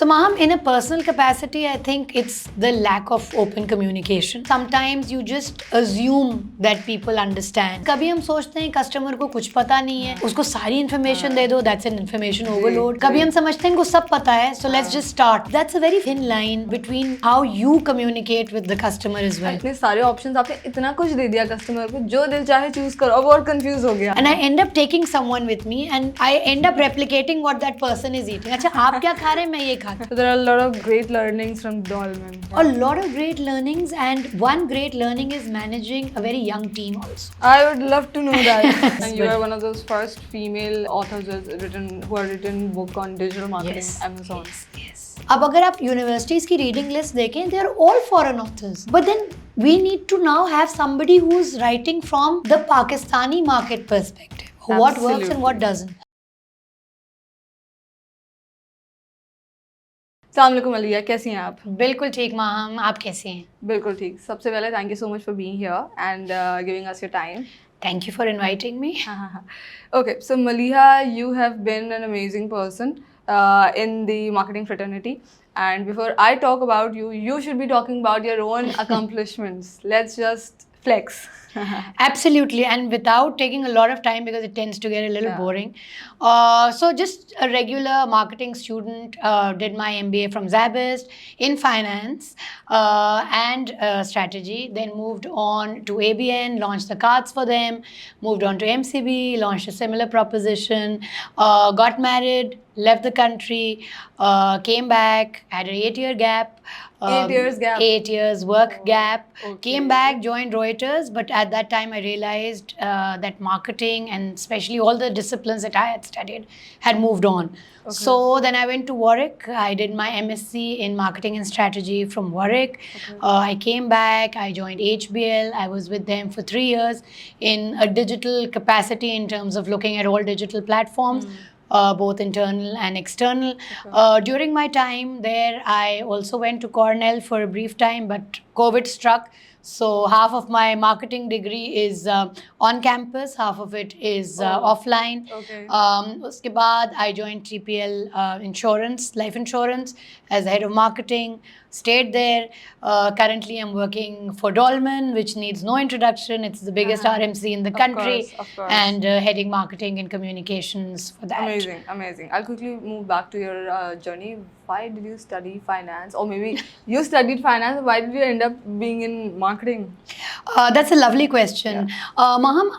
So Maham, in a personal capacity, I think it's the lack of open communication. Sometimes you just assume that people understand. कभी हम सोचते हैं customer को कुछ पता नहीं है, उसको सारी information दे दो, that's an information overload. कभी हम समझते हैं को सब पता है, so let's just start. That's a very thin line between how you communicate with the customer as well. इतने सारे options आपने इतना कुछ दे दिया कस्टमर को, जो दिल चाहे चूज करो, अब और कंफ्यूज हो गया. And I end up taking someone with me and I end up replicating what that person is eating. अच्छा आप क्या खा रहे हैं, मैं ये खाता हूँ. So there are a lot of great learnings from Dolmen. A lot of great learnings, and one great learning is managing a very young team also. I would love to know that. And you are one of those first female authors who have written book on digital marketing, Amazon. Yes. अब अगर आप universities की reading list देखें, they are all foreign authors. But then we need to now have somebody who's writing from the Pakistani market perspective. What works and what doesn't. अस्सलामुअलैकुम मलिया, कैसी हैं आप? बिल्कुल ठीक माहम, आप कैसे हैं? बिल्कुल ठीक. सबसे पहले thank you so much for being here and giving us your time. Thank you for inviting me. Okay, so Maliha, you have been an amazing person in the marketing fraternity. And before I talk about you, you should be talking about your own accomplishments. Let's just flex. Absolutely, and without taking a lot of time because it tends to get a little boring. So just a regular marketing student, did my MBA from Zabist in finance and strategy, then moved on to ABN, launched the cards for them, moved on to MCB, launched a similar proposition, got married, left the country, came back, had an 8-year gap. 8 years gap. 8 years work gap. Okay. Came back, joined Reuters, but at that time I realized that marketing and especially all the disciplines that I had studied had moved on. Okay. So then I went to Warwick. I did my MSc in marketing and strategy from Warwick. Okay. I came back, I joined HBL. I was with them for 3 years in a digital capacity in terms of looking at all digital platforms. Both internal and external. Okay. During my time there, I also went to Cornell for a brief time, but COVID struck. So half of my marketing degree is on campus, half of it is offline. Okay. Uske baad I joined TPL Insurance, life insurance, as head of marketing. Stayed there. Currently, I'm working for Dolmen, which needs no introduction. It's the biggest RMC in the country, of course. And heading marketing and communications for that. Amazing, amazing. I'll quickly move back to your journey. Why did you study finance, or maybe you studied finance? Why did you end up being in marketing? That's a lovely question. Yeah. Maham,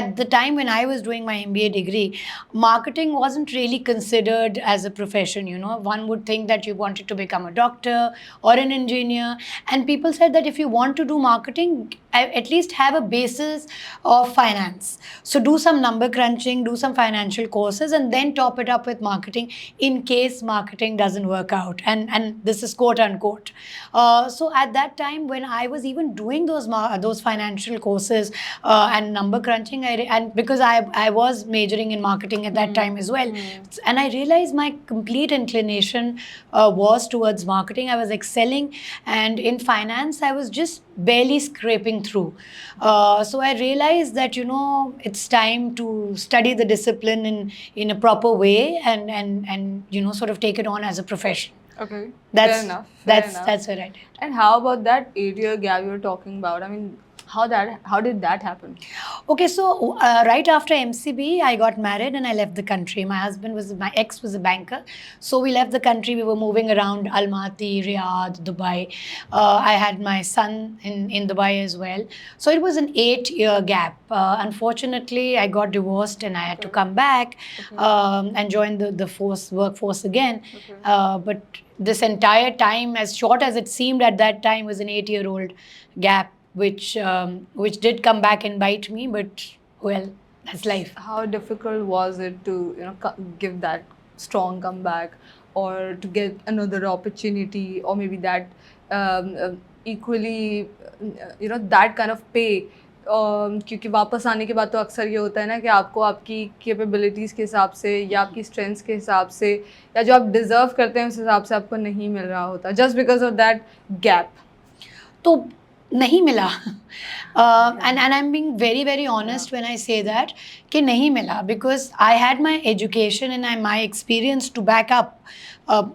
at the time when I was doing my MBA degree, marketing wasn't really considered as a profession. You know, one would think that you wanted to become a doctor or an engineer, and people said that if you want to do marketing, at least have a basis of finance. So do some number crunching, do some financial courses, and then top it up with marketing in case marketing doesn't work out. And this is quote unquote. So at that time when I was even doing those financial courses and number crunching, and because I was majoring in marketing at that time as well, and I realized my complete inclination was towards marketing. I was excelling, and in finance I was just barely scraping through. So I realized that, you know, it's time to study the discipline in a proper way and you know, sort of take it on as a profession. Okay, fair enough. That's what I did. And how about that 8-year gap you were talking about? I mean, how did that happen? Okay, so right after MCB, I got married and I left the country. My ex was a banker, so we left the country. We were moving around Almaty, Riyadh, Dubai. I had my son in Dubai as well. So it was an 8-year gap. Unfortunately, I got divorced and I had to come back and join the workforce again. But this entire time, as short as it seemed at that time, was an 8-year-old gap, which did come back and bite me, but well, that's life. How difficult was it to, you know, give that strong comeback, or to get another opportunity, or maybe that equally, you know, that kind of pay? क्योंकि वापस आने के बाद तो अक्सर ये होता है ना कि आपको आपकी कैपेबिलिटीज़ के हिसाब से या आपकी स्ट्रेंथ्स के हिसाब से या जो आप डिज़र्व करते हैं उस हिसाब से आपको नहीं मिल रहा होता, just because of that gap. तो नहीं मिला, and I'm being very very honest when I say that कि नहीं मिला, because I had my education and my experience to back up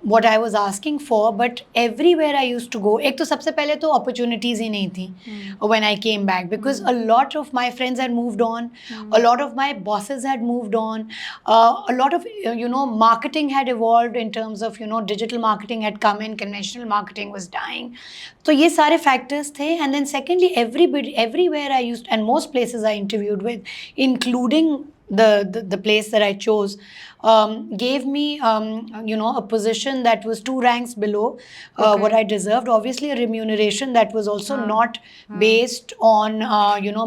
what I was asking for. But everywhere I used to go, एक तो सबसे पहले तो opportunities ही नहीं थी when I came back, because a lot of my friends had moved on, a lot of my bosses had moved on, a lot of marketing had evolved in terms of digital marketing had come in, conventional marketing was dying. So ये सारे factors थे. And then secondly, everywhere I used, and most places I interviewed with, including the place that I chose, gave me a position that was 2 ranks below what I deserved. Obviously, a remuneration that was also not based on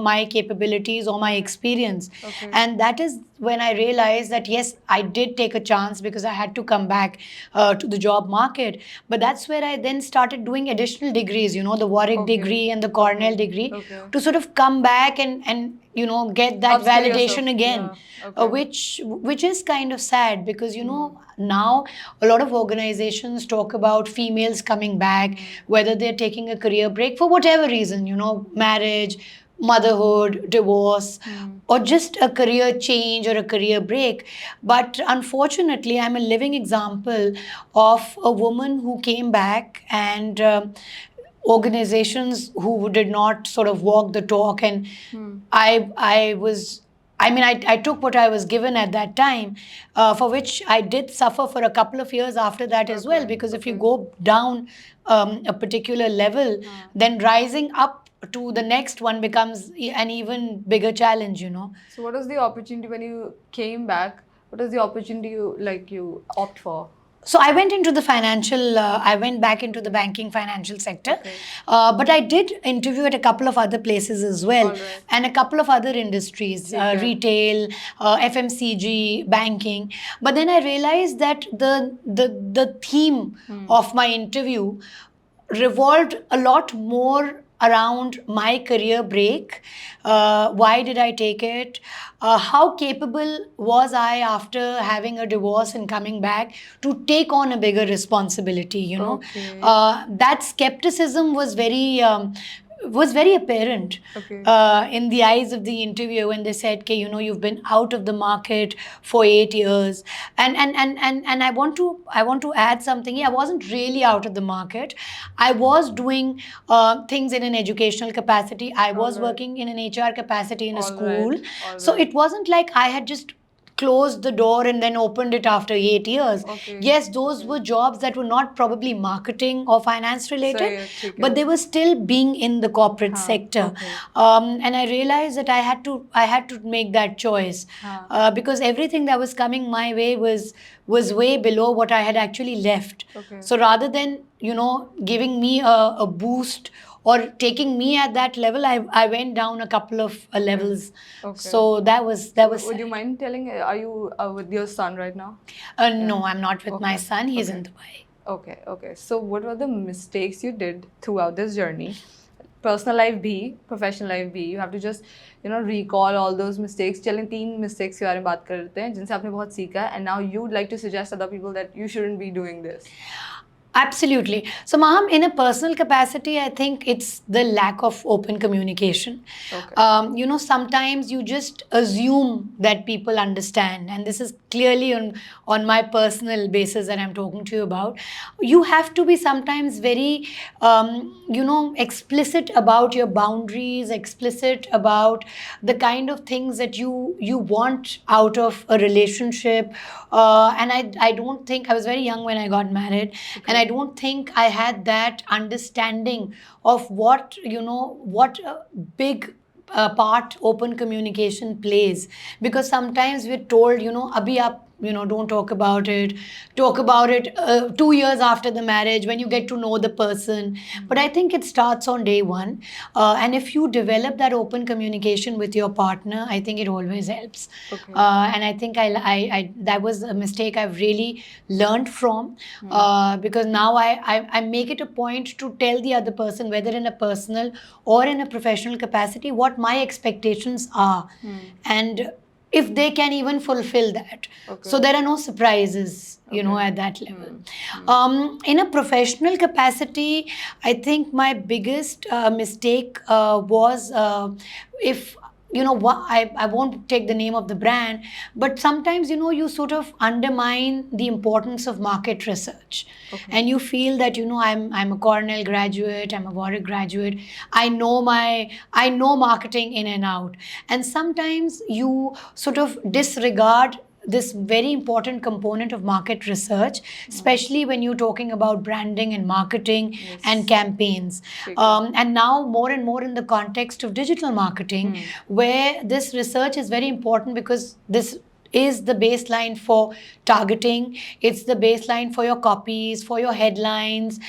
my capabilities or my experience. And that is when I realized that yes, I did take a chance because I had to come back to the job market. But that's where I then started doing additional degrees, the Warwick degree and the Cornell degree, to sort of come back and get that Upskill validation yourself. again. Yeah. Okay. Which is kind of sad, because now a lot of organizations talk about females coming back, whether they're taking a career break for whatever reason, marriage, motherhood, divorce, or just a career change or a career break. But unfortunately, I'm a living example of a woman who came back, and organizations who did not sort of walk the talk. And I took what I was given at that time, for which I did suffer for a couple of years after that as well. Because if you go down a particular level, then rising up to the next one becomes an even bigger challenge, So what was the opportunity when you came back? What was the opportunity you opt for? So I went into the I went back into the banking financial sector. But I did interview at a couple of other places as well. Alright. And a couple of other industries, retail, FMCG, banking. But then I realized that the theme of my interview revolved a lot more around my career break. Why did I take it? How capable was I after having a divorce and coming back to take on a bigger responsibility? That skepticism was very apparent in the eyes of the interviewer when they said, okay, you've been out of the market for 8 years. And I want to add something here. I wasn't really out of the market. I was doing things in an educational capacity. I was working in an HR capacity in a school. So it wasn't like I had just closed the door and then opened it after 8 years. Yes, those were jobs that were not probably marketing or finance related, but they were still being in the corporate sector. And I realized that I had to make that choice, because everything that was coming my way was way below what I had actually left. So rather than giving me a boost or taking me at that level, I went down a couple of levels. So that was. Would you mind telling? Are you with your son right now? No, I'm not with my son. He's in Dubai. Okay. So what were the mistakes you did throughout this journey? Personal life bhi, professional life bhi. You have to just recall all those mistakes. चलें 3 mistakes के बारे में बात करते हैं जिनसे आपने बहुत सीखा है, and now you'd like to suggest other people that you shouldn't be doing this. Absolutely. So, Maham, in a personal capacity, I think it's the lack of open communication. Sometimes you just assume that people understand, and this is clearly on my personal basis that I'm talking to you about. You have to be sometimes very, explicit about your boundaries, explicit about the kind of things that you want out of a relationship. And I don't think, I was very young when I got married, and I don't think I had that understanding of what big part open communication plays. Because sometimes we're told, abhi aap don't talk about it. Talk about it 2 years after the marriage when you get to know the person. But I think it starts on day one. And if you develop that open communication with your partner, I think it always helps. And I think I that was a mistake I've really learned from, because now I make it a point to tell the other person, whether in a personal or in a professional capacity, what my expectations are. And if they can even fulfill that. So there are no surprises, at that level. In a professional capacity, I think my biggest mistake was if I won't take the name of the brand, but sometimes, you sort of undermine the importance of market research. Okay. And you feel that, I'm a Cornell graduate, I'm a Warwick graduate, I know marketing in and out. And sometimes you sort of disregard this very important component of market research, especially when you're talking about branding and marketing Yes. and campaigns. ठीक है. And now more and more in the context of digital marketing, where this research is very important, because this is the baseline for targeting. It's the baseline for your copies, for your headlines,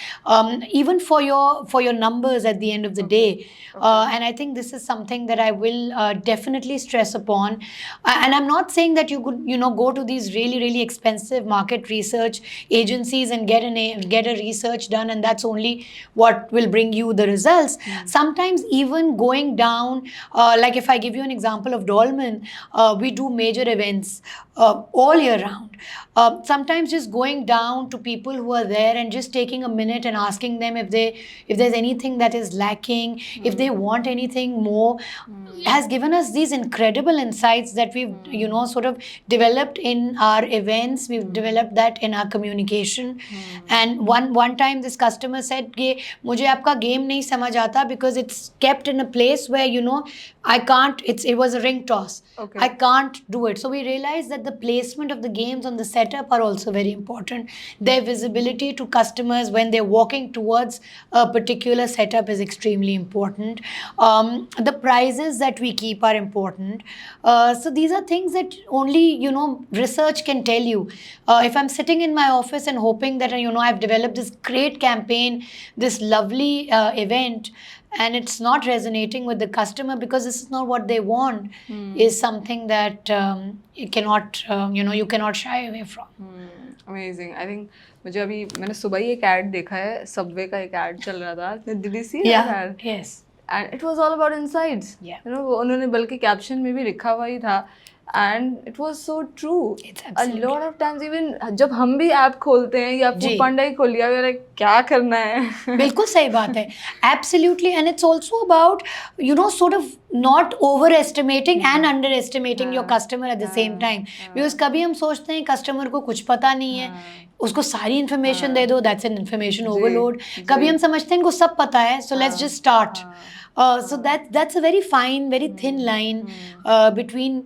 even for your numbers at the end of the day. And I think this is something that I will definitely stress upon. And I'm not saying that you could go to these really, really expensive market research agencies and get a research done, and that's only what will bring you the results. Sometimes even going down, like if I give you an example of Dolmen, we do major events all year round. Sometimes just going down to people who are there and just taking a minute and asking them if there's anything that is lacking, if they want anything more, has given us these incredible insights that we've sort of developed in our events. We've developed that in our communication. And one time this customer said कि मुझे आपका game नहीं समझ आता, because it's kept in a place where I can't. It was a ring toss. Okay. I can't do it. So we realized that the placement of the games on the setup are also very important. Their visibility to customers when they're walking towards a particular setup is extremely important. The prizes that we keep are important. So these are things that only research can tell you. If I'm sitting in my office and hoping that I've developed this great campaign, this lovely event, and it's not resonating with the customer because this is not what they want, is something that you cannot shy away from. Amazing. I think मुझे अभी मैंने सुबह ही एक ad देखा है, Subway का एक ad चल रहा था. Did you see that Yeah. ad? Yes. And it was all about insights. Yeah. उन्होंने बल्कि caption में भी लिखा हुआ ही था. And it was so true. It's A absolutely. lot of times even जब हम भी ऐप खोलते हैं या जी. फूड पांडा ही खोल लिया, like क्या करना है? बिल्कुल सही बात है. Absolutely. And it's also about sort of not overestimating and underestimating your customer at the same time. Because कभी हम सोचते हैं customer को कुछ पता नहीं है, उसको सारी information दे दो, that's an information overload. कभी हम समझते हैं इनको सब पता है, so let's just start. So that's a very fine, very thin line between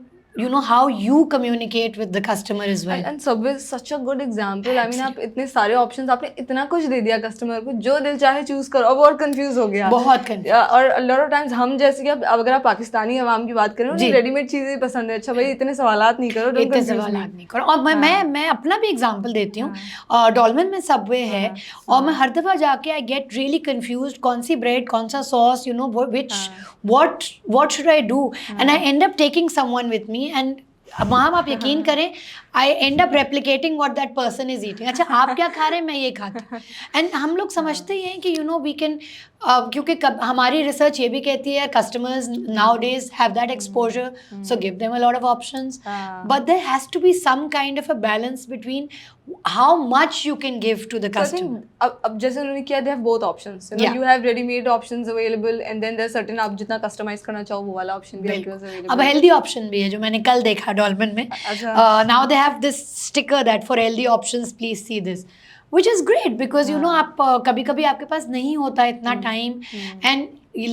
how you communicate with the customer as well. And Subway is such a good example. I mean, आप इतने सारे options, आपने इतना कुछ दे दिया customer को, जो दिल चाहे choose करो. अब और confuse हो गया. बहुत confuse. और a lot of times हम जैसे कि अब अगर आप पाकिस्तानी अवाम की बात करें, उन्हें रेडीमेड चीजें पसंद है. अच्छा भाई इतने सवालात नहीं करो, don't confuse me. इतने सवालात नहीं करो. और मैं अपना भी एग्जांपल देती हूँ. डॉल्मेन में सबवे है, और मैं हर दफा जाके I get really confused, कौन सी bread, कौन सा sauce, what should I do, and I end up taking someone with me, and माम आप यकीन करें, I end up replicating what that person is eating. अच्छा आप क्या खा रहे हैं, मैं ये खाता हूँ. And हम लोग समझते ही हैं कि we can, क्योंकि हमारी research ये भी कहती है customers nowadays have that exposure, so give them a lot of options. But there has to be some kind of a balance between how much you can give to the customer. So I think अब जैसे उन्होंने किया, they have both options. You have ready-made options available, and then there's certain आप जितना customize करना चाहो वो वाला option भी आपके पास available. अब healthy option भी है जो मैंने कल देखा डॉल्मेन में. Now they have this sticker that for healthy options please see this, which is great because आप कभी-कभी आपके पास नहीं होता इतना time, and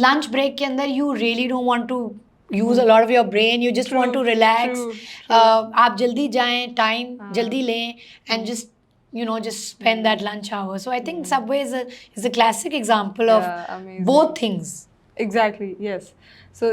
lunch break के अंदर you really don't want to use a lot of your brain, you just want to relax. आप जल्दी जाएं, time जल्दी लें, and just spend that lunch hour. So I think Subway is a classic example of both things. Exactly, yes. So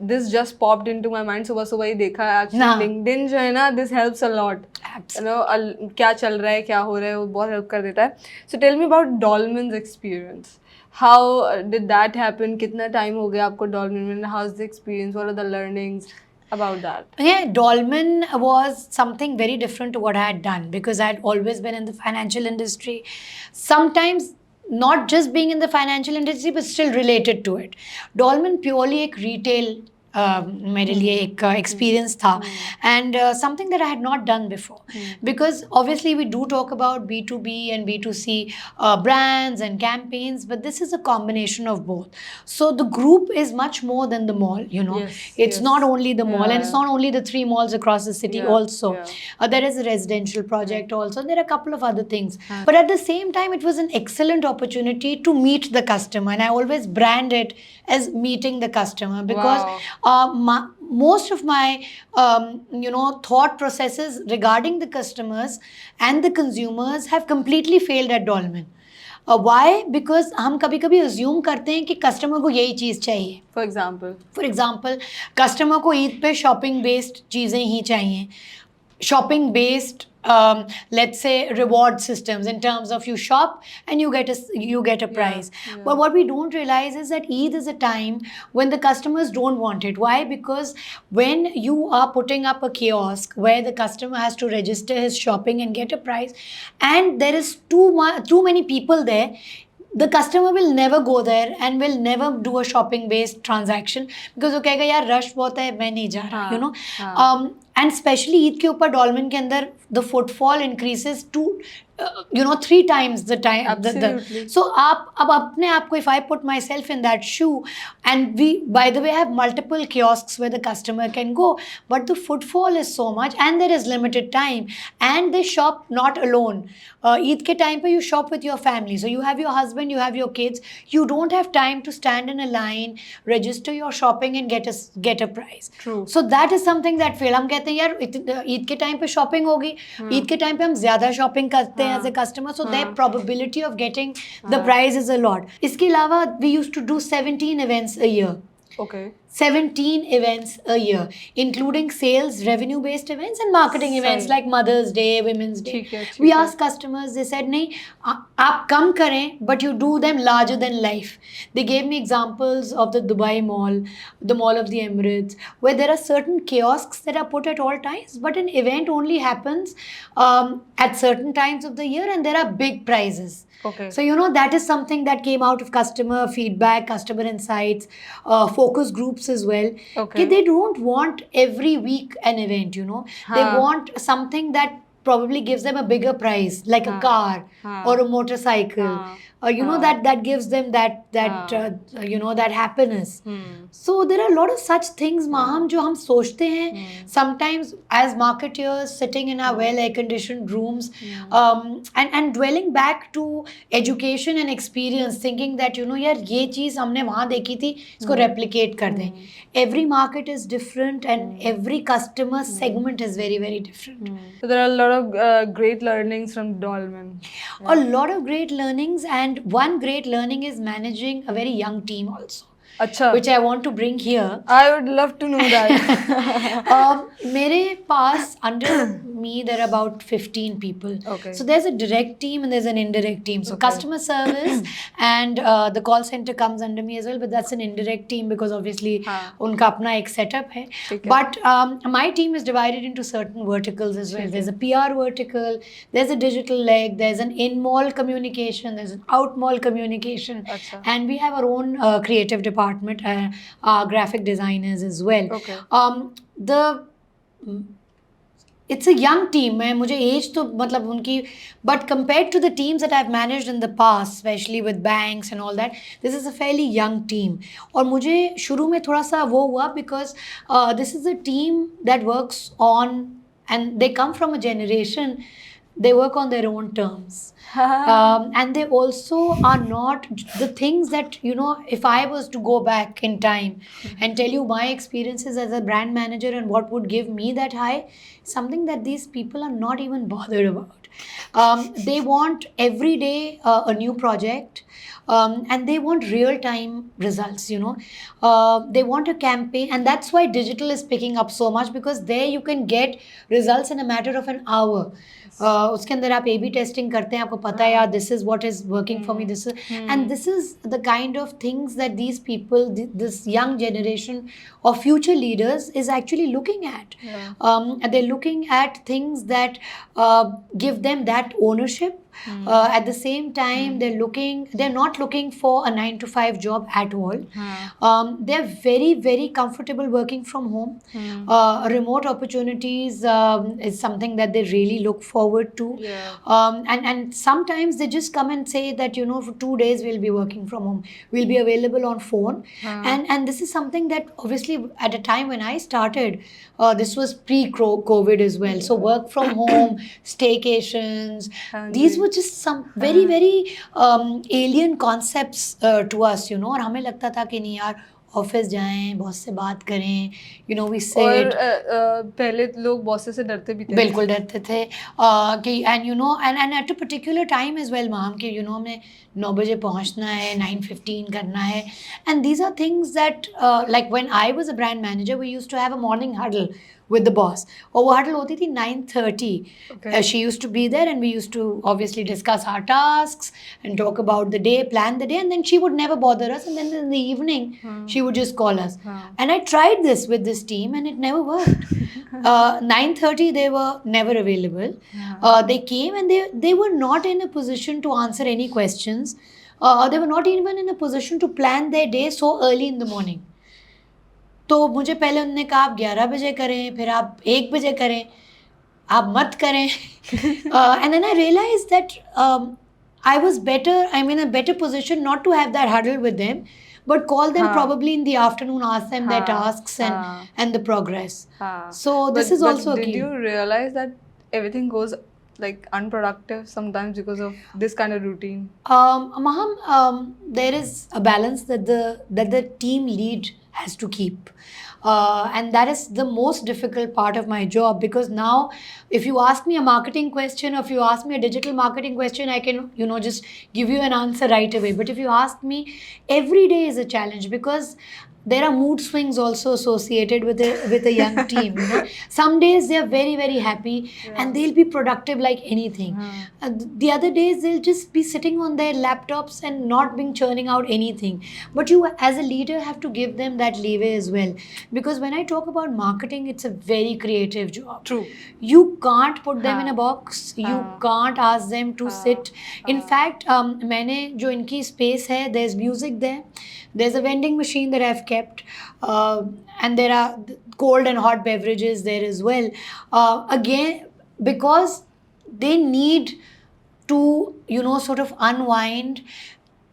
this just popped into my mind. सुबह सुबह ही देखा. Actually LinkedIn जो है ना, this helps a lot. Absolutely. क्या चल रहा है, क्या हो रहा है, वो बहुत help कर देता है. So tell me about Dolmen's experience. How did that happen? कितना time हो गया आपको Dolmen में? How's the experience? What are the learnings about that? Yeah, Dolmen was something very different to what I had done, because I had always been in the financial industry. Sometimes not just being in the financial industry, but still related to it. Dolmen purely एक retail मेरे लिए एक experience था, and something that I had not done before, because obviously we do talk about B2B and B2C brands and campaigns, but this is a combination of both. So the group is much more than the mall, you know. Yes, It's yes. not only the mall, Yeah, and it's yeah. not only the 3 malls across the city Yeah, also. yeah. There is a residential project also. There are a couple of other things. But at the same time, it was an excellent opportunity to meet the customer. And I always brand it as meeting the customer, because Wow. most of my thought processes regarding the customers and the consumers have completely failed at Dolmen. Why? Because हम कभी कभी assume करते हैं कि customer को यही चीज़ चाहिए. For example. For example, customer को ईद पे शॉपिंग बेस्ड चीज़ें ही चाहिए, shopping based let's say reward systems, in terms of you shop and you get a prize. yeah. But what we don't realize is that Eid is a time when the customers don't want it. Why? Because when you are putting up a kiosk where the customer has to register his shopping and get a prize, and there is too many people there, the customer will never go there and will never do a shopping based transaction, because वो कहेगा यार rush बहुत है, मैं नहीं जा रहा, you know. And especially Eid के ऊपर डॉल्मेन के अंदर the footfall increases to 3 times the time. Absolutely. So आप अब अपने आप को, if I put myself in that shoe, and we by the way have multiple kiosks where the customer can go, but the footfall is so much and there is limited time, and they shop not alone. Eid ke time pe you shop with your family, so you have your husband, you have your kids, you don't have time to stand in a line, register your shopping and get a prize. True. So that is something that fail. हम कहते हैं यार ईद के time पे shopping होगी, ईद के time पे हम ज्यादा शॉपिंग करते हैं as a customer, so their probability of getting the prize is a lot. इसके अलावा we used to do 17 events a year. Okay. 17 events a year, including sales, revenue based events and marketing events like Mother's Day, Women's Day. We asked customers, they said, nahi, aap kam karen, but you do them larger than life. They gave me examples of the Dubai Mall, the Mall of the Emirates, where there are certain kiosks that are put at all times, but an event only happens at certain times of the year, and there are big prizes. Okay. So, that is something that came out of customer feedback, customer insights, focus groups as well. Okay. They don't want every week an event, They want something that probably gives them a bigger prize, like a car or a motorcycle. That gives them that happiness. So there are a lot of such things, Maham, जो हम सोचते हैं sometimes as marketeers sitting in our well air conditioned rooms, and dwelling back to education and experience, thinking that यार ये चीज़ हमने वहाँ देखी थी, इसको replicate कर दें. Every market is different, and every customer segment is very, very different. So there are a lot of great learnings from Dolmen. A lot of great learnings, and one great learning is managing a very young team also. Acha. Which I want to bring here. I would love to know that. मेरे पास under me there are about 15 people. Okay. So there's a direct team and there's an indirect team. So customer service and the call center comes under me as well, but that's an indirect team because obviously उनका अपना एक setup है. But my team is divided into certain verticals as well. There's a PR vertical, there's a digital leg, there's an in-mall communication, there's an out-mall communication. Acha. And we have our own creative department. Graphic designers as well. Okay. It's a young team. मुझे age तो मतलब उनकी, but compared to the teams that I've managed in the past, especially with banks and all that, this is a fairly young team. और मुझे शुरू में थोड़ा सा वो हुआ because this is a team that works on, and they come from a generation, they work on their own terms. And they also are not the things that, if I was to go back in time and tell you my experiences as a brand manager and what would give me that high, something that these people are not even bothered about. They want every day a new project. And they want real-time results, They want a campaign, and that's why digital is picking up so much, because there you can get results in a matter of an hour. उसके अंदर आप A/B testing करते हैं, आपको पता है यार this is what is working for me, and this is the kind of things that these people, this young generation of future leaders is actually looking at. They're looking at things that give them that ownership, At the same time, they're not looking for a 9 to 5 job at all. They're very, very comfortable working from home. Remote opportunities is something that they really look forward to. Yeah. And sometimes they just come and say that, you know, for 2 days we'll be working from home. We'll be available on phone. And this is something that obviously at a time when I started, this was pre-COVID as well. So work from home, staycations, these were just some very, very alien concepts to us, you know. और हमें लगता था कि नहीं यार office जाएं, boss से बात करें, you know, we और said पहले लोग बॉसेस से डरते भी थे. बिल्कुल डरते थे कि and you know and at a particular time as well ma'am कि यू नो हमें 9 बजे पहुंचना है, 9:15 करना है. And these are things that like when I was a brand manager we used to have a morning huddle with the boss. और वो huddle होती थी 9:30. She used to be there and we used to obviously discuss our tasks and talk about the day, plan the day, and then she would never bother us, and then in the evening she would just call us. And I tried this with this team and it never worked. 9:30 they were never available. They came and they were not in a position to answer any questions. They were not even in a position to plan their day so early in the morning. तो मुझे पहले उन्होंने कहा आप 11 बजे करें, फिर आप 1 बजे करें, आप मत करें. And then I realized that I was better, I'm in a better position not to have that huddle with them, but call them probably in the afternoon, ask them their tasks and the progress. So this is also a key. Did you realize that everything goes like unproductive sometimes because of this kind of routine? Maham, there is a balance that the team lead has to keep. And that is the most difficult part of my job, because now if you ask me a marketing question or if you ask me a digital marketing question, I can, you know, just give you an answer right away. But if you ask me, every day is a challenge, because there are mood swings also associated with a young team. You know, some days they are very, very happy and they'll be productive like anything. The other days they'll just be sitting on their laptops and not being churning out anything. But you as a leader have to give them that leeway as well, because when I talk about marketing, it's a very creative job. True. You can't put them in a box. You can't ask them to sit. In fact, मैंने जो इनकी space है, there's music there. There's a vending machine that I've kept, and there are cold and hot beverages there as well. Again, because they need to, you know, sort of unwind,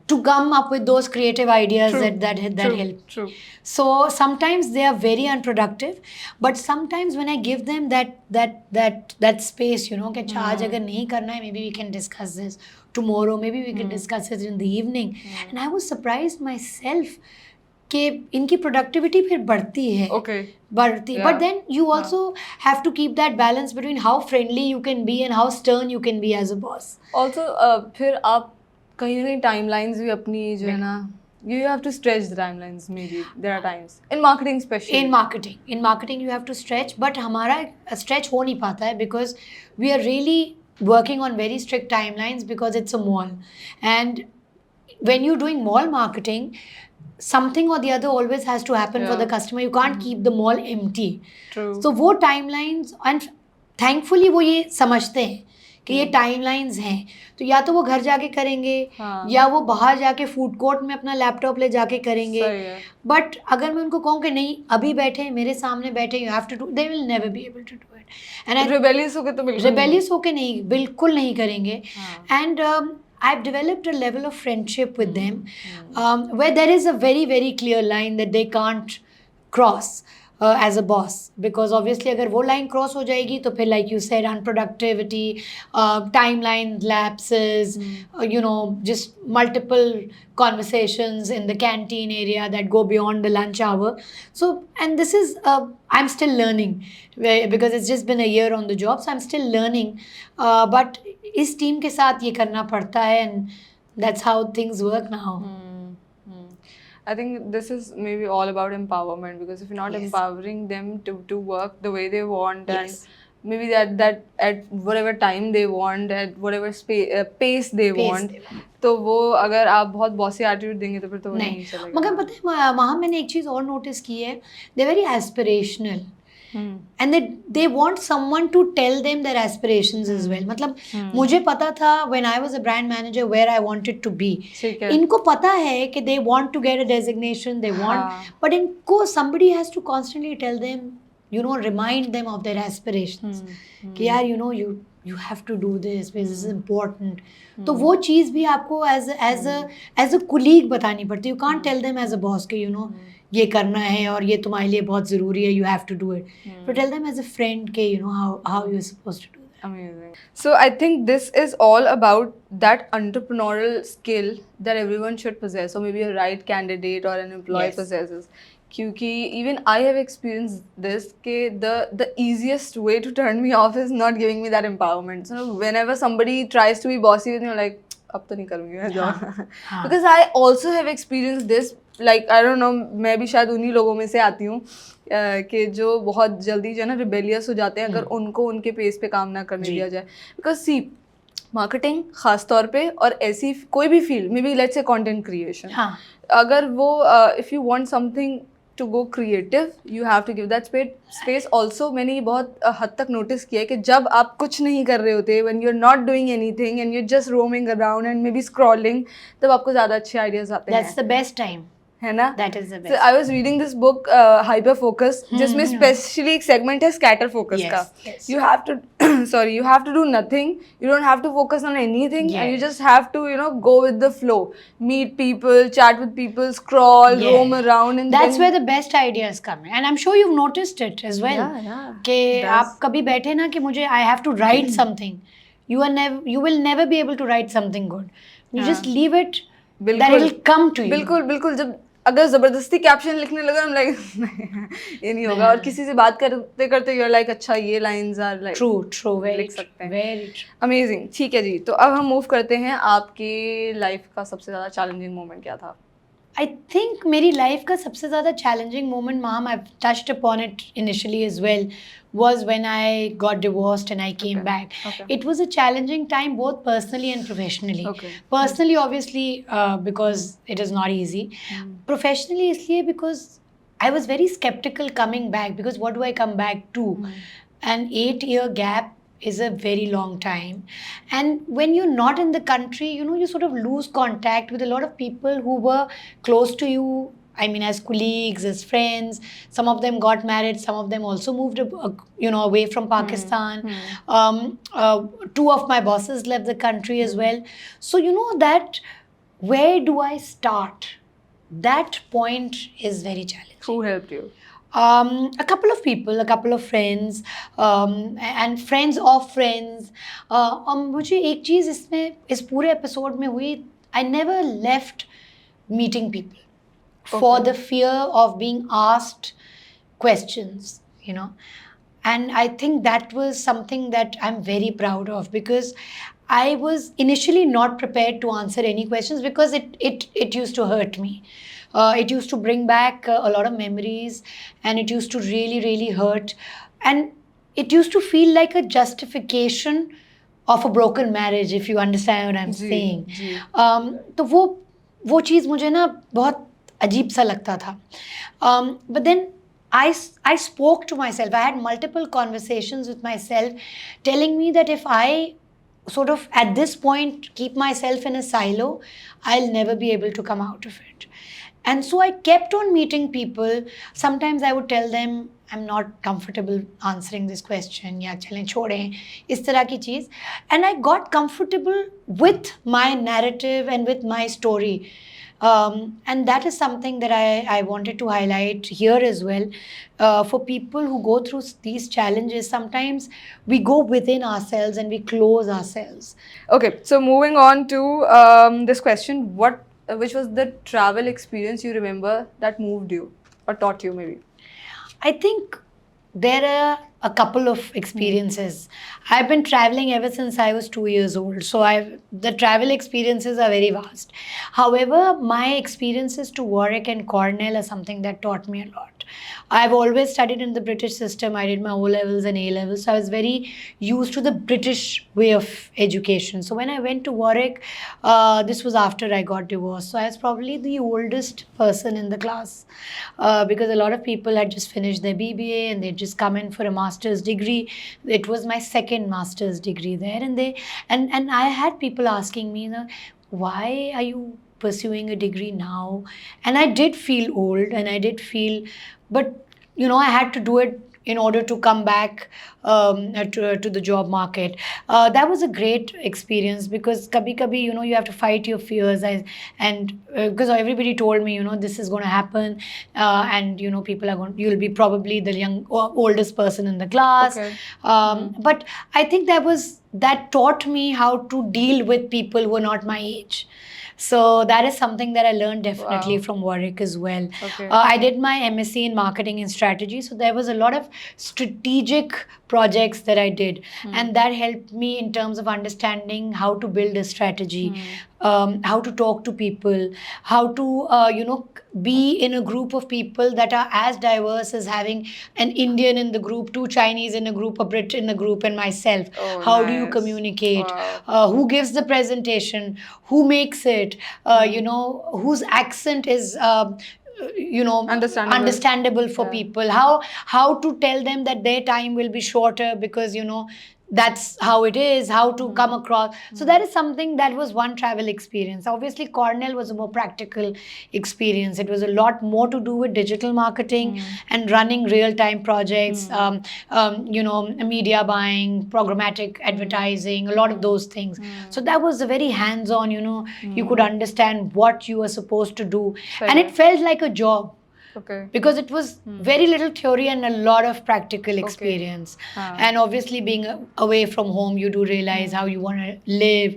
to come up with those creative ideas that help. True. So sometimes they are very unproductive, but sometimes when I give them that space, you know, कि अच्छा आज अगर नहीं करना है, maybe we can discuss this tomorrow, maybe we can discuss it in the evening. And I was surprised myself कि इनकी productivity फिर बढ़ती है. Okay. बढ़ती. But then you also have to keep that balance between how friendly you can be and how stern you can be as a boss. Also, फिर आप कहीं ना कहीं timelines भी अपनी जो है ना, you have to stretch the timelines. Maybe there are times in marketing, especially in marketing you have to stretch, but हमारा stretch हो नहीं पाता है, because we are really working on very strict timelines, because it's a mall, and when you're doing mall marketing, something or the other always has to happen for the customer. You can't keep the mall empty. True. So वो timelines, and thankfully वो ये समझते हैं कि ये timelines हैं, तो या तो वो घर जाके करेंगे या वो बाहर जाके फूड कोर्ट में अपना लैपटॉप ले जाके करेंगे. बट अगर मैं उनको कहूँ कि नहीं अभी बैठे मेरे सामने बैठे, you have to do, they will never be able to do it. And rebellious होके तो बिल्कुल नहीं करेंगे. And I've developed a level of friendship with them, where there is a very, very clear line that they can't cross as a boss, because obviously अगर वो line cross हो जाएगी तो फिर like you said, unproductivity, timeline lapses, you know, just multiple conversations in the canteen area that go beyond the lunch hour. So, and this is I'm still learning, because it's just been a year on the job, so I'm still learning, but इस team के साथ ये करना पड़ता है, and that's how things work now. I think this is maybe all about empowerment, because if you're not empowering them to work the way they want, and maybe that at whatever time they want, at whatever pace they want, तो वो अगर आप बहुत bossy attitude देंगे तो फिर तो नहीं चलेगा. मगर पता है महाम, मैंने एक चीज़ और नोटिस की है, they're very aspirational. and they want someone to tell them their aspirations as well. मतलब मुझे पता था when I was a brand manager where I wanted to be. ठीक है. इनको पता है कि they want to get a designation, they want, हाँ. but इनको somebody has to constantly tell them, you know, remind them of their aspirations. कि यार, you know, you have to do this because this is important. तो वो चीज़ भी आपको as a colleague बतानी पड़ती है. You can't tell them as a boss कि, you know, ये करना है और ये तुम्हारे लिए बहुत ज़रूरी है, you have to do it. But tell them as a friend कि, you know, how you're supposed to do that. Amazing. So I think this is all about that entrepreneurial skill that everyone should possess, or maybe a right candidate or an employee Yes. possesses. क्योंकि even I have experienced this कि the easiest way to turn me off is not giving me that empowerment. So whenever somebody tries to be bossy with me, I'm like, अब तो नहीं करूँगी मैं job. Because I also have experienced this. Like I don't know, मैं भी शायद उन्हीं लोगों में से आती हूँ कि जो बहुत जल्दी जो है ना रिबेलियस हो जाते हैं अगर उनको उनके पेस पे काम ना करने दिया जाए. बिकॉज सी मार्केटिंग खास तौर पे और ऐसी कोई भी field may be let's say content creation, अगर वो if you want something to go creative you have to give that space. Also मैंने ये बहुत हद तक नोटिस किया है कि जब आप कुछ नहीं कर रहे होते, when you are not doing anything and you just roaming around and may be scrolling, तब आपको ज़्यादा अच्छे आइडियाज आते हैं. That's the best time. है ना? That is the best. So I was reading this book Hyper Focus, जिसमें specially एक सेगमेंट है स्कैटर फोकस का. You have to you have to do nothing. You don't have to focus on anything, and you just have to, you know, go with the flow. Meet people, chat with people, scroll, roam around, and that's where the best ideas come. And I'm sure you've noticed it as well. Yeah. कि आप कभी बैठे ना कि मुझे I have to write something. You will never be able to write something good. You just leave it. That it will come to you. बिल्कुल जब अगर जबरदस्ती कैप्शन लिखने लगा हम लाइक ये नहीं होगा. और किसी से बात करते करते यू आर लाइक अच्छा ये लाइंस आर लाइक ट्रू लिख सकते हैं. Very true. अमेजिंग. ठीक है जी, तो अब हम मूव करते हैं. आपकी लाइफ का सबसे ज़्यादा चैलेंजिंग मोमेंट क्या था? I think मेरी लाइफ का सबसे ज़्यादा challenging moment, Maham, I've touched upon it initially as well, was when I got divorced and I came back. It was a challenging time both personally and professionally. Personally, obviously, because it is not easy. Professionally, इसलिए because I was very skeptical coming back, because what do I come back to? An 8-year gap is a very long time, and when you're not in the country, you know, you sort of lose contact with a lot of people who were close to you. I mean, as colleagues, as friends. Some of them got married, some of them also moved you know, away from Pakistan. 2 of my bosses left the country as well. So you know that where do I start? That point is very challenging. Who helped you? A couple of people, a couple of friends, and friends of friends. मुझे एक चीज़ इसमें इस पूरे episode में हुई, I never left meeting people for the fear of being asked questions, you know. And I think that was something that I'm very proud of, because I was initially not prepared to answer any questions, because it used to hurt me. It used to bring back a lot of memories, and it used to really, really hurt. And it used to feel like a justification of a broken marriage, if you understand what I'm saying. तो वो चीज़ मुझे ना बहुत अजीब सा लगता था. But then I spoke to myself. I had multiple conversations with myself telling me that if I sort of at this point keep myself in a silo, I'll never be able to come out of it. And so I kept on meeting people. Sometimes I would tell them, I'm not comfortable answering this question, या चलें छोड़ें, इस तरह की चीज़. And I got comfortable with my narrative and with my story. And that is something that I wanted to highlight here as well. For people who go through these challenges, sometimes we go within ourselves and we close ourselves. Okay, so moving on to this question, which was the travel experience you remember that moved you or taught you maybe? I think there are a couple of experiences. I've been traveling ever since I was 2 years old. So the travel experiences are very vast. However, my experiences to Warwick and Cornell are something that taught me a lot. I've always studied in the British system. I did my O levels and A levels, so I was very used to the British way of education. So when I went to Warwick, this was after I got divorced. So I was probably the oldest person in the class, because a lot of people had just finished their BBA and they'd just come in for a master's degree. It was my second master's degree there, and I had people asking me, why are you pursuing a degree now? And I did feel old, and I did feel, but I had to do it in order to come back to the job market. That was a great experience, because kabhi kabhi, you have to fight your fears. And because everybody told me, this is going to happen, and people are going, you'll be probably the oldest person in the class. Okay. But I think that taught me how to deal with people who are not my age. So that is something that I learned definitely Wow. from Warwick as well. Okay. I did my MSc in marketing and strategy, so there was a lot of strategic projects that I did, and that helped me in terms of understanding how to build a strategy, how to talk to people, how to be in a group of people that are as diverse as having an Indian in the group, two Chinese in a group, a Brit in a group, and myself. Oh, How do you nice. communicate? Wow. Who gives the presentation? Who makes it? Whose accent is understandable for Yeah. people. How to tell them that their time will be shorter, because that's how it is, how to come across. So that is something, that was one travel experience. Obviously Cornell was a more practical experience. It was a lot more to do with digital marketing and running real-time projects, media buying, programmatic advertising, a lot of those things. So that was a very hands-on, you could understand what you were supposed to do, and it felt like a job. Okay. Because it was very little theory and a lot of practical experience. Ah. And obviously being away from home, you do realize how you want to live.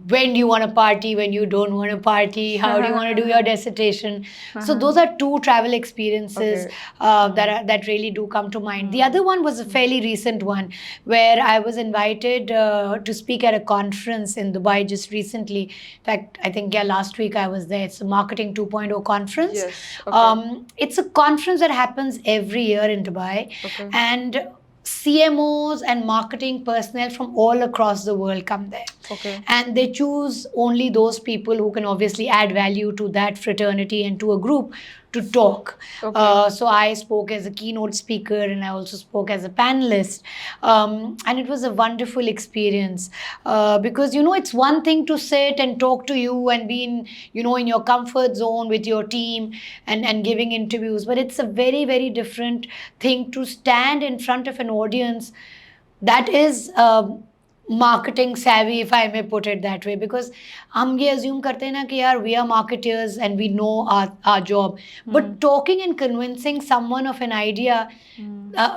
When do you want to party, when you don't want to party, how do you want to do your dissertation. So those are two travel experiences that really do come to mind. The other one was a fairly recent one, where I was invited to speak at a conference in Dubai just recently. In fact, I think last week I was there. It's a Marketing 2.0 conference. Yes. Okay. It's a conference that happens every year in Dubai. Okay. And CMOs and marketing personnel from all across the world come there. Okay. And they choose only those people who can obviously add value to that fraternity and to a group to talk. Okay. So I spoke as a keynote speaker, and I also spoke as a panelist. And it was a wonderful experience, because, it's one thing to sit and talk to you and be in your comfort zone with your team and giving interviews. But it's a very, very different thing to stand in front of an audience that is marketing savvy, if I may put it that way. Because हम ये assume करते हैं ना कि यार we are marketers and we know our job. But talking and convincing someone of an idea,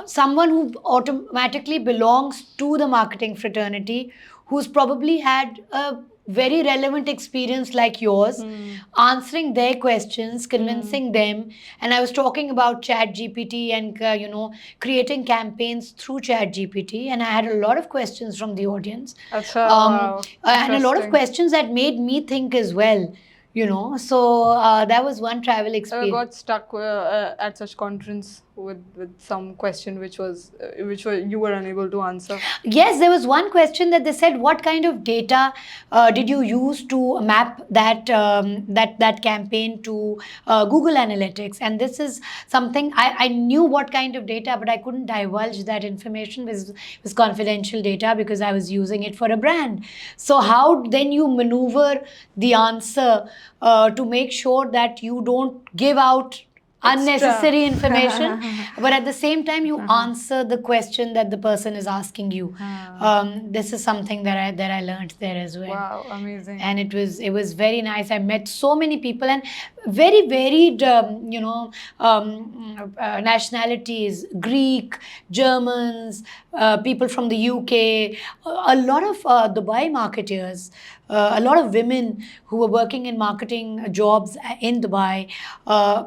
someone who automatically belongs to the marketing fraternity, who's probably had a very relevant experience like yours, answering their questions, convincing them. And I was talking about Chat GPT and creating campaigns through Chat GPT, and I had a lot of questions from the audience. Acha, wow. And a lot of Interesting. questions that made me think as well. So that was one travel I experience. got stuck at such conference with some question which you were unable to answer. Yes, there was one question that they said, what kind of data did you use to map that campaign to Google Analytics? And this is something I knew what kind of data, but I couldn't divulge that information. It was confidential data because I was using it for a brand. So how then you maneuver the answer to make sure that you don't give out unnecessary information, but at the same time you answer the question that the person is asking you. This is something that I learned there as well. Wow, amazing. And it was very nice. I met so many people and very varied nationalities: Greek, Germans, people from the UK, a lot of Dubai marketeers, a lot of women who were working in marketing jobs in Dubai,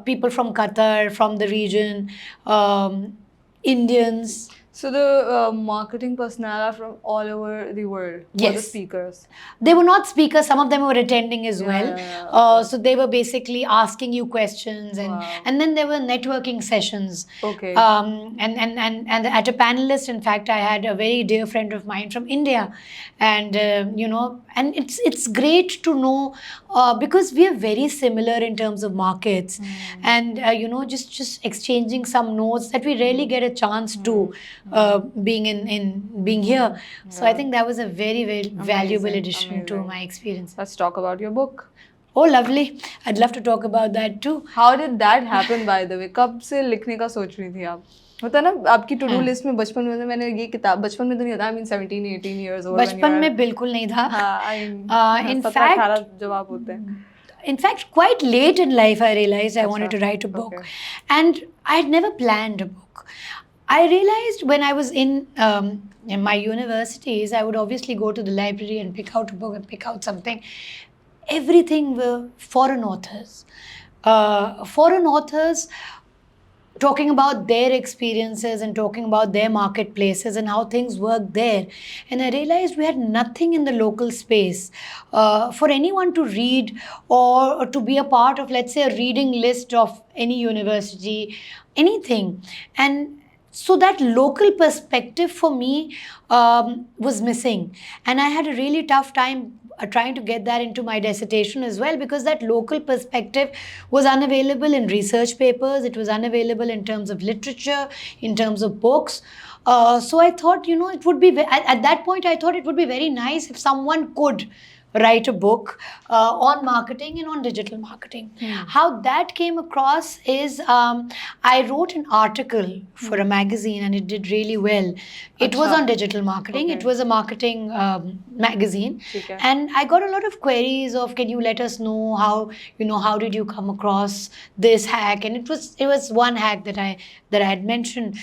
people from Qatar, from the region, Indians. So the marketing personnel are from all over the world. All the Yes. speakers. They were not speakers, some of them were attending as well. Okay. So they were basically asking you questions, and Wow. and then there were networking sessions. Okay. And at a panelist, in fact, I had a very dear friend of mine from India, and and it's great to know, because we are very similar in terms of markets, and just exchanging some notes that we rarely get a chance to, being here. So I think that was a very, very valuable addition to my experience. Let's talk about your book. Oh, lovely. I'd love to talk about that too. How did that happen, by the way? कब से लिखने का सोच रही थी आप? होता है ना आपकी टू डू लिस्ट में बचपन में मैंने ये किताब, बचपन में तो नहीं होता, I mean 17 18 years old. बचपन में बिल्कुल नहीं था. in fact 17-18 जब आप होते हैं. In fact, quite late in life, I realized I wanted to write a book. Okay. And I had never planned a book. I realized when I was in my universities, I would obviously go to the library and pick out a book and pick out something. Everything were foreign authors. Foreign authors talking about their experiences and talking about their marketplaces and how things work there. And I realized we had nothing in the local space for anyone to read or to be a part of, let's say, a reading list of any university, anything. And so that local perspective for me was missing. And I had a really tough time trying to get that into my dissertation as well, because that local perspective was unavailable in research papers, it was unavailable in terms of literature, in terms of books. So I thought, it would be, at that point, I thought it would be very nice if someone could write a book on marketing and on digital marketing. How that came across is I wrote an article for a magazine and it did really well. It was on digital marketing. Okay. It was a marketing magazine. Okay. And I got a lot of queries of, can you let us know how did you come across this hack? And it was one hack that I had mentioned.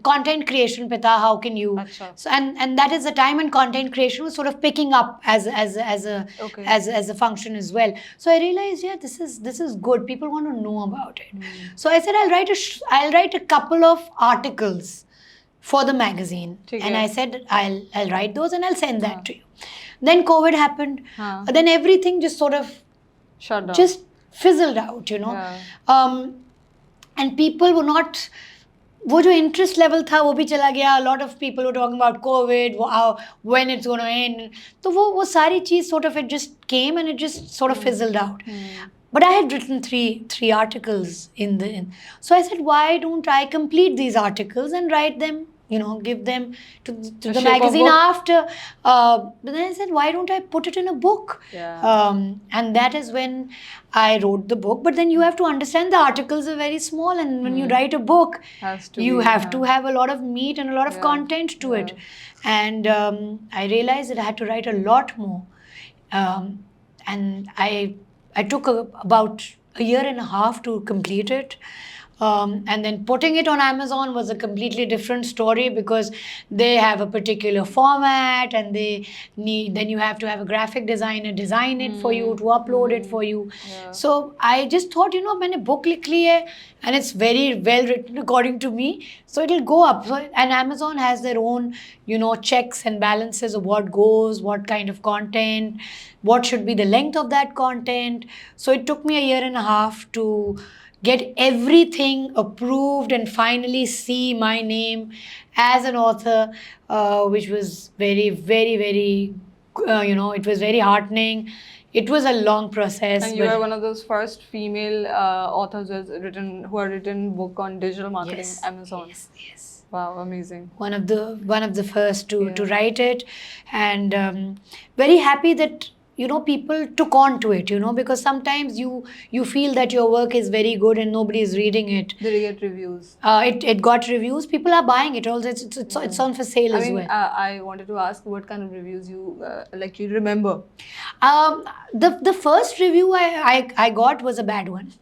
Content creation, Pita, how can you? Achha. So and that is the time when content creation was sort of picking up as a function as well. So I realized, this is good. People want to know about it. So I said I'll write a couple of articles for the magazine, and I said I'll write those and I'll send that to you. Then COVID happened. Then everything just sort of shut down, just fizzled out, and people were not. वो जो interest level था वो भी चला गया. A lot of people were talking about COVID, when it's going to end. तो वो सारी चीज़ sort of, it just came and it just sort of fizzled out. But I had written three articles so I said, why don't I complete these articles and write them, give them to the magazine after. But then I said, why don't I put it in a book? And that is when I wrote the book. But then you have to understand the articles are very small, and when you write a book, you have to have a lot of meat and a lot of content to it. And I realized that I had to write a lot more. And I took about a year and a half to complete it. And then putting it on Amazon was a completely different story, because they have a particular format and then you have to have a graphic designer design it for you, to upload it for you. So I just thought, मैंने book लिख ली है and it's very well written according to me, so it'll go up. So, and Amazon has their own, checks and balances of what goes, what kind of content, what should be the length of that content. So it took me a year and a half to get everything approved and finally see my name as an author, which was very, very, very, it was very heartening. It was a long process. And you are one of those first female authors who have written book on digital marketing, Amazon. Yes. Wow, amazing. One of the first to write it, and very happy that people took on to it, because sometimes you feel that your work is very good and nobody is reading it. Did it get reviews? It got reviews. People are buying it also. It's on for sale as well. I wanted to ask what kind of reviews you remember. The first review I got was a bad one.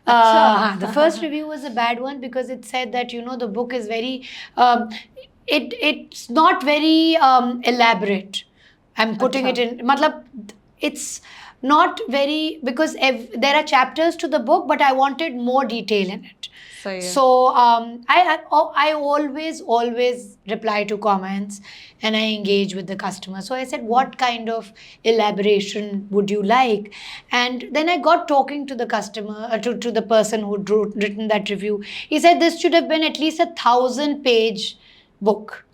The first review was a bad one because it said that the book is very it's not very elaborate. I'm putting it in, matlab, it's not very, because there are chapters to the book, but I wanted more detail in it. सही है. So I always reply to comments and I engage with the customer. So I said, what kind of elaboration would you like? And then I got talking to the customer, to the person who written that review. He said this should have been at least 1,000-page book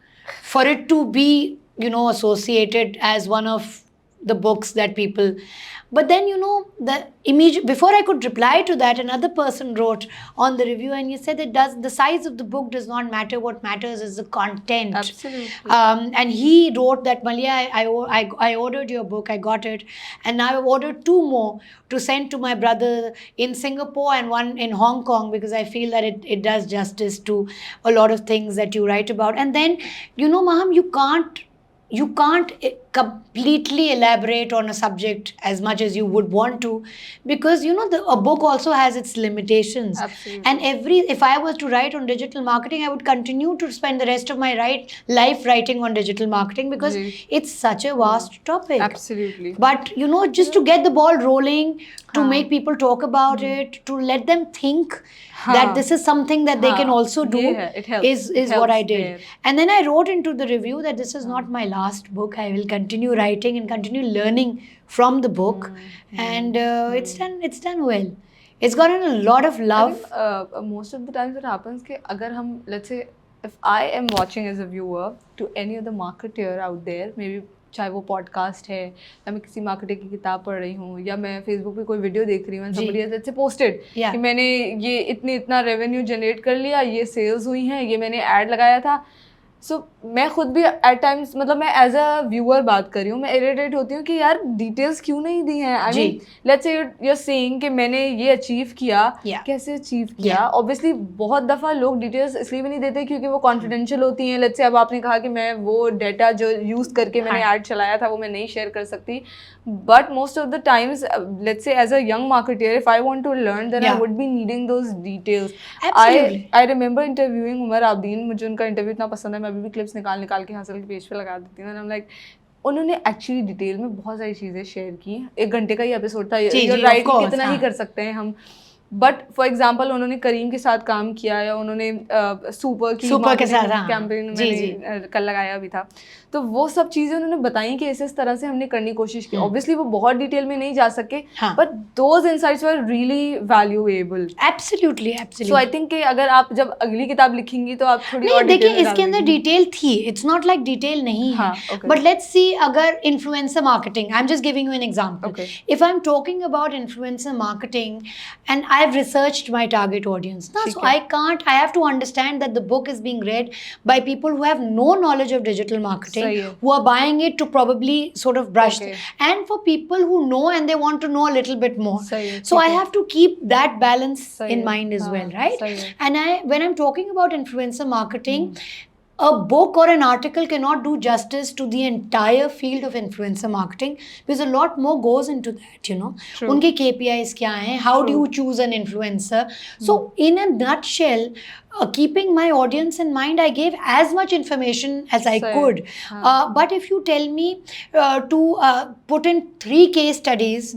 for it to be, associated as one of the books that people. But then, before I could reply to that, another person wrote on the review and he said the size of the book does not matter. What matters is the content. Absolutely. And he wrote that, Maliha, I ordered your book, I got it, and now I've ordered 2 more to send to my brother in Singapore and one in Hong Kong, because I feel that it does justice to a lot of things that you write about. And then, Maham, you can't completely elaborate on a subject as much as you would want to, because a book also has its limitations. Absolutely. And if I was to write on digital marketing, I would continue to spend the rest of my life writing on digital marketing, because it's such a vast topic. Absolutely. But just to get the ball rolling, to make people talk about it, to let them think that this is something that they can also do, it helps. is what I did. And then I wrote into the review that this is not my last book. I will continue writing and continue learning from the book. And it's done well. It's gotten a lot of love. Most of the times it happens कि अगर हम, let's say, if I am watching as a viewer to any other marketer out there, maybe चाहे वो podcast है, या मैं किसी marketing की किताब पढ़ रही हूँ, या मैं फेसबुक पे कोई वीडियो देख रही हूँ, somebody has let's say posted कि मैंने ये इतना रेवेन्यू जनरेट कर लिया, ये सेल्स हुई हैं, ये मैंने ऐड लगाया था. सो मैं खुद भी एट टाइम्स, मतलब मैं एज अ व्यूअर बात कर रही हूँ, मैं इरिटेट होती हूँ कि यार डिटेल्स क्यों नहीं दी हैं. I mean let's say you are saying कि मैंने ये अचीव किया, कैसे अचीव किया. ऑब्वियसली बहुत दफ़ा लोग डिटेल्स इसलिए भी नहीं देते क्योंकि वो कॉन्फिडेंशियल होती हैं. लेट्स से अब आपने कहा कि मैं वो डेटा जो यूज़ करके मैंने ऐड चलाया था वो मैं नहीं शेयर कर सकती. But most of the times, let's say as a young marketer, if I want to learn, then I would be needing those details. Absolutely. I remember interviewing Umar Abedin. मुझे उनका इंटरव्यू इतना पसंद है, मैं अभी भी क्लिप्स निकाल के हासिल के पेज पे लगा देती हूँ. I'm like, उन्होंने एक्चुअली डिटेल में बहुत सारी चीज़ें शेयर की. 1 घंटे का ही एपिसोड था. राइट कितना ही कर सकते हैं हम. बट फॉर एग्जाम्पल उन्होंने करीम के साथ काम किया, या उन्होंने सुपर के साथ कैंपेन मैंने कल लगाया भी था. तो वो सब चीज़ें उन्होंने बताई कि इस तरह से हमने करने की कोशिश की. ऑब्वियसली वो बहुत डिटेल में नहीं जा सके, but those insights were really valuable. Absolutely. So I think कि अगर आप जब अगली किताब लिखेंगी तो आप थोड़ी और देखिए, इसके अंदर डिटेल थी. इट्स नॉट लाइक डिटेल नहीं है. बट लेट्स सी, अगर influencer marketing, I am just giving you an example. If I am talking about influencer marketing and I have researched my target audience. Now, so I have to understand that the book is being read by people who have no knowledge of digital marketing, who are buying it to probably sort of brush, and for people who know and they want to know a little bit more. So I have to keep that balance in mind as well, right? And when I'm talking about influencer marketing, a book or an article cannot do justice to the entire field of influencer marketing, because a lot more goes into that, Unke KPIs kya hai? How do you choose an influencer? So in a nutshell, keeping my audience in mind, I gave as much information as I could. But if you tell me to put in 3 case studies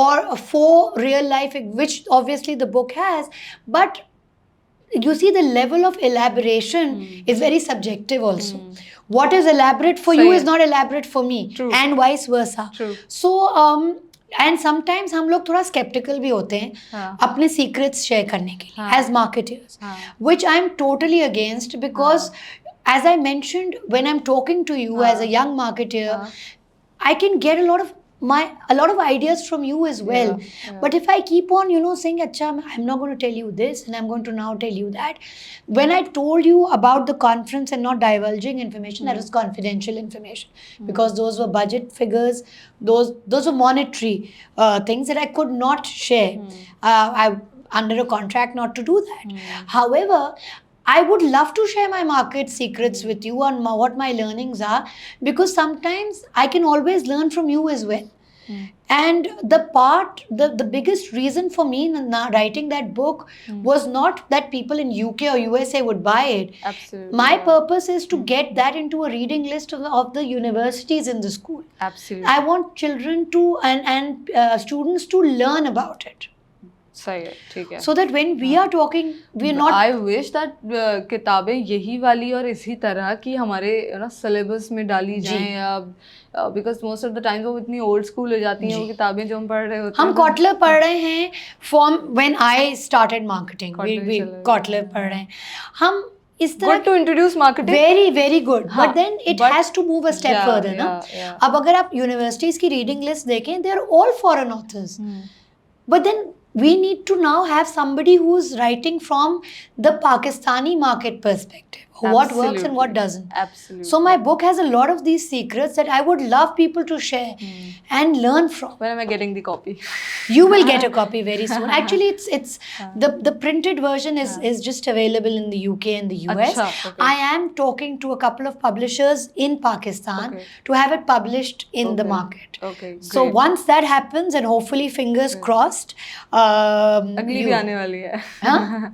or 4 real life, which obviously the book has, but you see, the level of elaboration is very subjective also. What is elaborate for you is not elaborate for me. And vice versa. So and sometimes हम लोग थोड़ा skeptical भी होते हैं अपने secrets share करने के लिए as marketers, which I'm totally against, because as I mentioned, when I'm talking to you as a young marketer, I can get a lot of ideas from you as well. But if I keep on saying acha, I'm not going to tell you this and I'm going to now tell you that, when I told you about the conference and not divulging information, that was confidential information, because those were budget figures, those were monetary things that I could not share. I'm under a contract not to do that. However, I would love to share my market secrets with you on what my learnings are, because sometimes I can always learn from you as well. And the biggest reason for me in writing that book was not that people in UK or USA would buy it. Absolutely. My purpose is to get that into a reading list of the universities in the school. Absolutely. I want children to and students to learn about it. सही है, ठीक है. So that when we are talking, we're not. I wish that किताबें यही वाली और इसी तरह की हमारे सिलेबस में डाली जाएं, या because most of the times वो इतनी old school हो जाती हैं वो किताबें जो हम पढ़ रहे होते हैं. हम कॉटलर पढ़ रहे हैं from when I started marketing. we Kotler पढ़ रहे हैं हम इस तरह. Good to introduce marketing. Very good. But then it has to move a step further, ना. अब अगर आप universities की reading list देखें, they are all foreign authors. But then we need to now have somebody who's writing from the Pakistani market perspective. What works and what doesn't. Absolutely. So my book has a lot of these secrets that I would love people to share and learn from. When am I getting the copy? You will get a copy very soon. Actually, it's the printed version is just available in the UK and the US. Achha, okay. I am talking to a couple of publishers in Pakistan to have it published in the market. Okay, so great. once that happens, and hopefully fingers crossed, अगली भी आने वाली है. हाँ?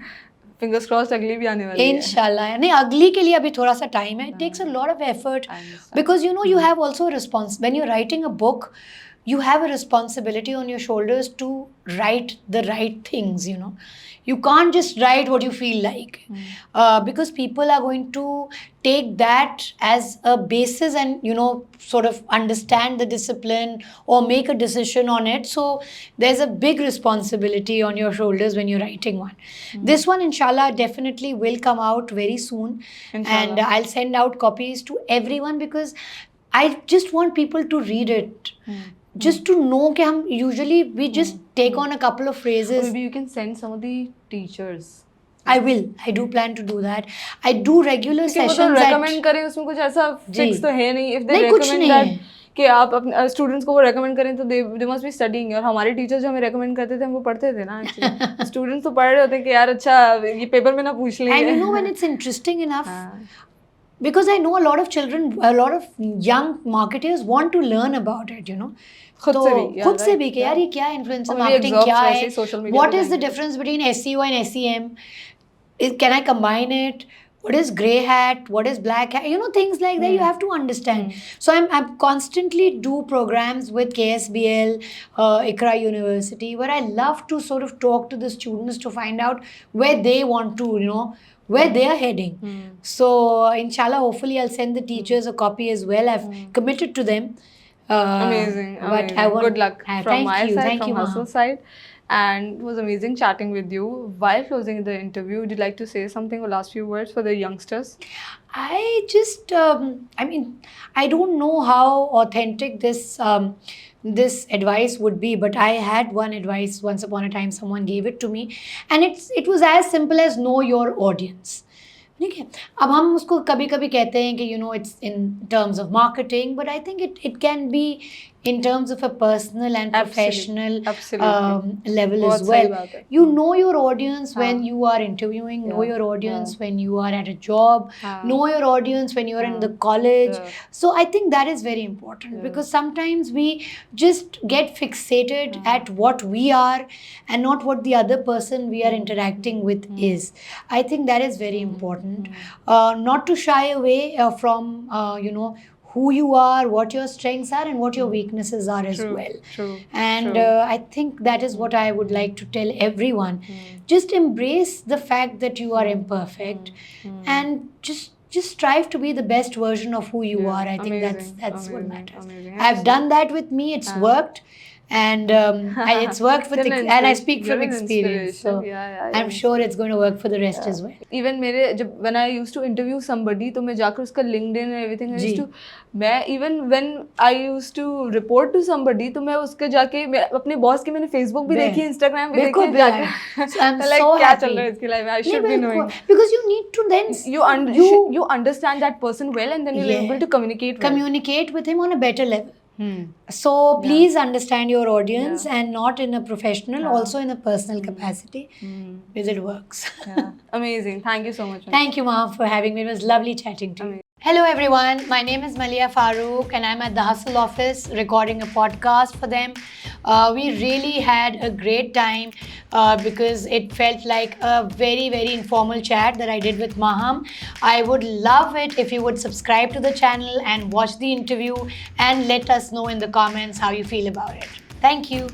Fingers crossed, अगली भी आने वाली है. Inshallah. नहीं, अगली के लिए अभी थोड़ा सा time है. It takes a lot of effort because you have also a response. When you're writing a book, you have a responsibility on your shoulders to write the right things. You can't just write what you feel like, because people are going to take that as a basis and sort of understand the discipline or make a decision on it. So there's a big responsibility on your shoulders when you're writing one. This one, inshallah, definitely will come out very soon. Inshallah. And I'll send out copies to everyone because I just want people to read it. Just to know कि हम usually we just take on a couple of phrases. Or maybe you can send some of the teachers. I will. I do plan to do that. I do regular sessions. वो तो recommend करें, उसमें कुछ ऐसा fix तो है नहीं. If they नहीं, कुछ recommend नहीं that है. कि आप अपने स्टूडेंट्स को वो recommend करें तो they must be studying. और हमारे टीचर्स जो हमें recommend करते थे हम वो पढ़ते थे ना. स्टूडेंट्स तो पढ़ रहे होते हैं कि यार अच्छा ये पेपर में ना पूछ लें. And when it's interesting enough. Because I know a lot of children, a lot of young marketers want to learn about it, खुद से भी कि यार ये क्या influencer marketing क्या है, what is the difference between SEO and SEM, can I combine it, what is grey hat, what is black hat, things like that you have to understand. So I'm constantly do programs with KSBL, Iqra University, where I love to sort of talk to the students to find out where they want to, where they are heading. So inshallah, hopefully I'll send the teachers a copy as well. I've committed to them. Amazing. But I want, good luck from my side, thank from you, Hustle side. And it was amazing chatting with you. While closing the interview, would you like to say something or last few words for the youngsters? I just, I don't know how authentic this advice would be, but I had one advice once upon a time. Someone gave it to me, and it was as simple as know your audience. ठीक है, अब हम उसको कभी कभी कहते हैं कि it's in terms of marketing, but I think it can be in terms of a personal and professional level as well. You know your audience when you are interviewing, know your audience when you are at a job, know your audience when you are in the college. So I think that is very important because sometimes we just get fixated at what we are and not what the other person we are interacting with is. I think that is very important. Not to shy away from, who you are, what your strengths are and what your weaknesses are as well. And I think that is what I would like to tell everyone. Just embrace the fact that you are imperfect and just strive to be the best version of who you are. I think that's what matters. I've done that with me. It's worked. And it's worked with and I speak from experience. So I'm sure it's going to work for the rest as well. Even when I used to interview somebody, तो मैं जाकर उसका LinkedIn and everything, I used to, even when I used to report to somebody, तो मैं उसके जाके अपने boss की मैंने Facebook भी देखी, Instagram भी देखी जाके. So I'm like, so क्या happy. चल रहा है इसकी life में? I should be knowing. Because you need to then you understand that person well, and then you're able to communicate with him on a better level. So please understand your audience and not in a professional, also in a personal capacity, because it works. Amazing. Thank you so much. Thank you, Maham, for having me. It was lovely chatting to you. Hello everyone, my name is Maliha Farooq and I'm at the Hustle office recording a podcast for them. We really had a great time because it felt like a very informal chat that I did with Maham. I would love it if you would subscribe to the channel and watch the interview and let us know in the comments how you feel about it. Thank you.